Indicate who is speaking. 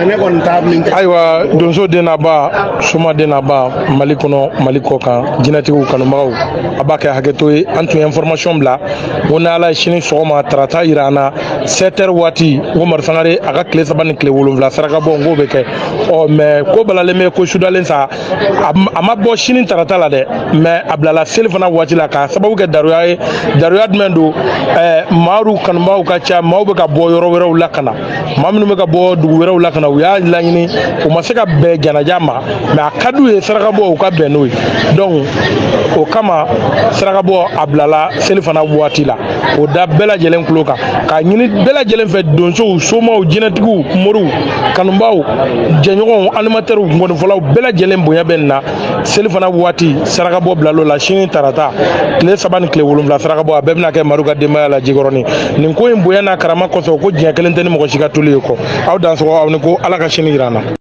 Speaker 1: Ayiwa donso den n'a ba soma den n'a ba Mali kɔnɔ Mali kɔ kan jinɛtigiw kanubagaw a b'a kɛ hakɛto ye an tun ye information bila ko ni Ala ye sini sɔgɔma tarata yira an na 7h waati ko Umaru Sangare a ka tile 3 ni tile 7 saraka bɔ ngo bɛ kɛ mais ko balalen bɛ ko sudalen sa a ma bɔ sini tarata la dɛ mais a bilala seli fana waati la ka sababu kɛ daruya ye daruya jumɛn don maaru kanubagaw ka ca maaw bɛ ka bɔ yɔrɔ wɛrɛw la ka na maa minnu bɛ ka bɔ dugu wɛrɛw la ka na u y'a laɲini u ma se ka bɛn janaja ma mais a ka d'u ye saraka bɔ u ka bɛn n'o ye donc o kama saraka bɔ a bilala seli fana waati la o da bɛɛ lajɛlen tulo kan k'a ɲini bɛɛ lajɛlen fɛ donsow somaw jinɛtigiw moriw kanubaw jɛɲɔgɔnw animateurs mɔnifɔlaw bɛɛ lajɛlen bonya bɛ nin na seli fana waati saraka bɔ bilal'o la sini tarata tile 3 ni tile 7 saraka bɔ a bɛɛ bɛna kɛ Maru ka denbaya la Jikɔrɔni nin ko in bonya n'a karama kɔsɔn ko diɲɛ kelen tɛ ni mɔgɔ si ka toli ye kɔ aw dansɔgɔ aw ni ko Ala ka sini yira an na.